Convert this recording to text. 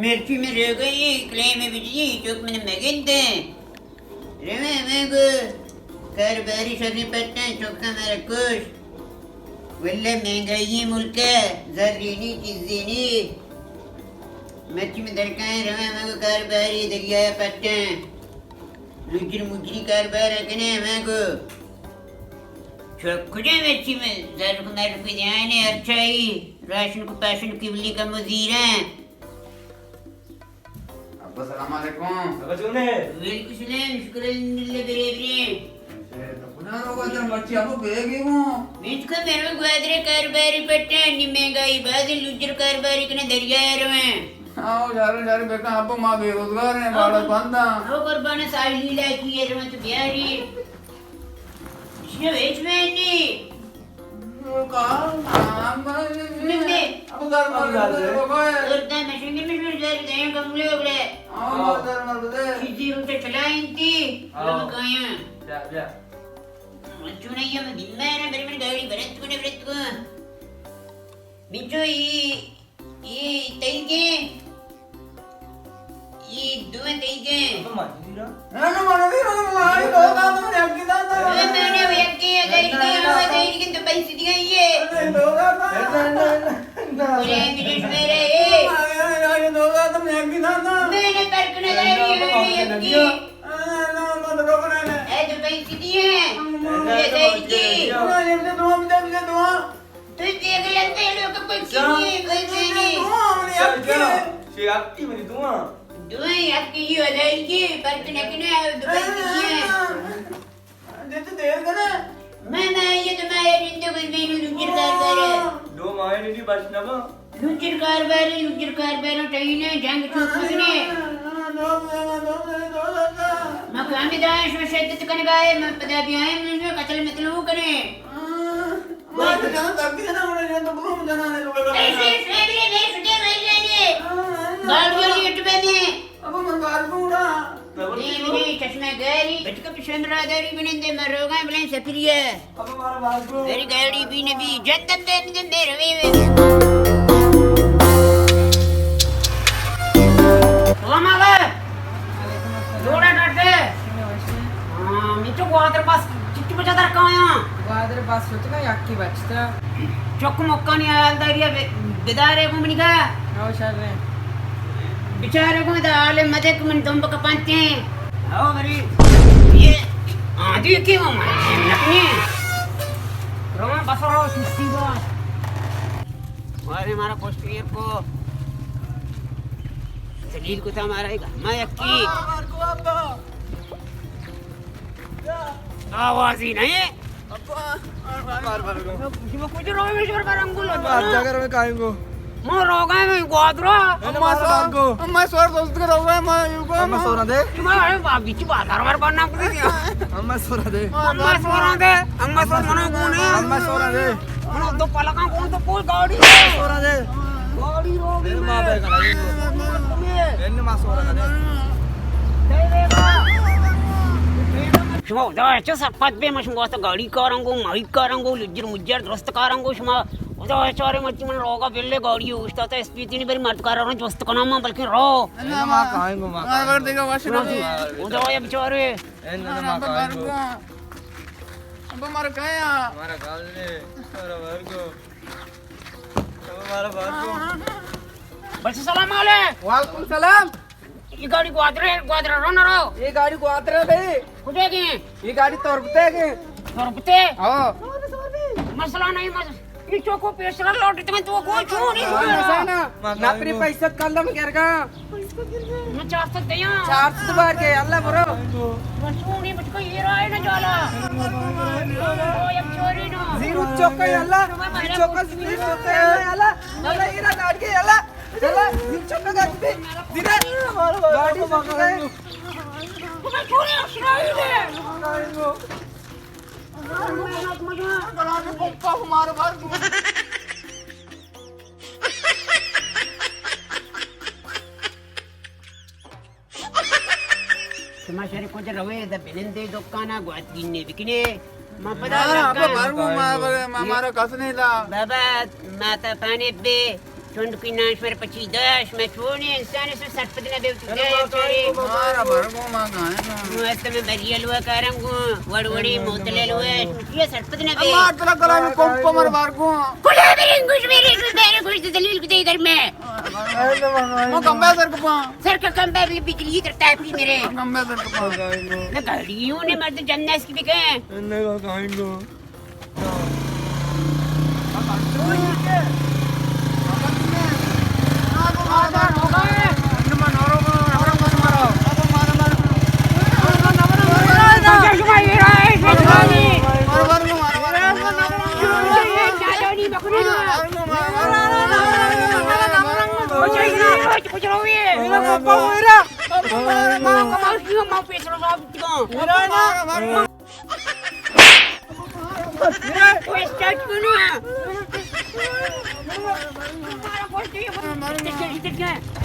मिर्ची में रह गई क्ले में बिजली चौक में मगनते रवे मैं को कर बारिश अभी पटना चौक का मेरा कुछ वल्ले महंगाई मुल्क जर्रीनी चीज़ेनी मिर्ची में दरकाएं रवे मैं को कर बारी दरिया पटना लुजर मुजरी कर बार रखने मैं को चौकुड़े मिर्ची में जर को मेरे को ध्यान है अच्छा ही राशन को पैशन किबली का मजीर है अस्सलामुअलैकुम अब जोने वेलकम सलाम शुक्रिया बरेबरी तो पुना रोगा जन बच्ची आपको बेगी हूं बीच को मेरे ग्वादरे कारोबारी पट्टे नि महंगाई बाद लुजर कारोबारी कने दरिया रवे आओ जारे बेटा आपको मां बेरोजगार है बालक बंदा ओ कुर्बान साल लीला की है रवे तो बिहारी ये वेच में नहीं का नाम निम्ने अब घर में बाबा करता मशीन में जर गए कमले उगले आओ घर में दे किसी रूट चलाइन थी लोग काया जा मचुने ये मैं दिन में ना मेरी गाड़ी बरत को बिचो ये तैके ये दो तैके तो माजीरा ना मानो आई रोगा तो यकी दादा मैंने वो यकी है तो पैसे दिए ये रोगा ना बोले मेरे ये आई रोगा तो यकी दादा मैंने परकने दाई यकी ना मत रोकना है ए तो पैसे दिए ये तैके ये दो मिनट दो तू देख लेते लोग कोई पैसे नहीं से आपकी मेरी दुआ दुआएं आपकी ये अदायगी परकने कने दुआएं दिए देते देर करे मैं ये तो मैं जिंदगी कोई भी लुचर कारबार दो माए नहीं बस ना लुचर कारबार ट्रेन जंग चुकने मकामी दाश में शद्दत करने गए मैं पता भी आए मुझे कत्ल मतलब करे मैं तो जान तक भी ना उन्हें तो घूम जाना है लोग ऐसे फैमिली में छुट्टी मिल जाएगी गाड़ियों की अटबे में अब मैं बाल पूरा नहीं चश्मे गैरी बचका पिछंद रादारी बनेंदे मैं रोगा बलें सफिरिया अब हमारा बाल को मेरी गाड़ी भी नबी जन्नत में मेरे मामा जोड़ा डटे मिचो ग्वादर पास चिट्टी बचा दर कहां ग्वादर पास सोचना याकी बचता चौक मौका नहीं आया दरिया बेदारे को मनिका आओ शर रे बेचारे को दाले मजे को मन तुम का पांते आओ मेरी ये आदि के वो नकनी रोमा बसरो सीधा मारे हमारा पोस्टर को दलील को था हमारा एक मैं यकी आवाज ही नहीं बार कुछ रोमेश्वर का रंगुल जाकर मैं काएंगो मैं रोगा में ग्वादरा मैं स्वर दोस्त का रोगा मैं युको अम्मा सोना दे मैं बीच बाजार बार बनना पड़े दिया अम्मा सोना दे अम्मा सोर मनो कौन है अम्मा सोना दे मनो दो पलका कौन तो कोई गाड़ी सोना दे गाड़ी रोगी मेरे मां पे खड़ा एन्ने मां सोना दे दे देगा शुमा दा अच्छा सपत पे मशम गोस्त गाड़ी करांगो माइक करांगो लुजर मुजर दोस्त करांगो शुमा उदा चारे मच्ची मन रोगा बेले गाड़ी उस्ता तो स्पीड नहीं बरी मर्द करारो दोस्त का नाम बल्कि रो एन्ने मां काएंगो मां अगर देखो वाशना उदा ये बेचारे एन्ने मां काएंगो अब हमारा काया हमारा गाल ने हमारा वर्गो हमारा वर्गो बस सलाम अलैकुम वालेकुम सलाम ये गाड़ी ग्वादरा रो ना रो ये गाड़ी ग्वादर बे कुठे गए ये गाड़ी तोरबते के रुपते हां मसला नहीं ये चोको पैसा लौट तुम्हें तो कोई छू नहीं ना नापरी पैसा कलम करगा मैं 400 दिया 400 बार के अल्लाह ब्रो छू नहीं मुझको ये राय ना जाला ओ ये चोरी ना जीरो चौका अल्लाह चौका जीरो चौका अल्लाह अल्लाह ये गाड़ी के अल्लाह चला जीरो चौका गाड़ी धीरे गाड़ी पकड़ तुम्हें चोरी अशराई दे हमारे बार Sumasari ko dyan rawe, da binende dokana, guat gini bikini. apa baru mama kasih lah. Baba, mata panik be. Tund pinas mer pachidas, metone insan se sarpadna devtude chore. मारा भरगो मांगा Must me barial wa karangu, wadwadi motlelu. Ye sarpadna de. मार तेरा गला में pump मर भरगो Kula beringush mere kush dalil kudai dar mein. वो कंबे sir को पा Sir ka kam babli bijli tarta hai mere. कंबे sir को पा Na gadiyon ne mard jannas ki bike. Start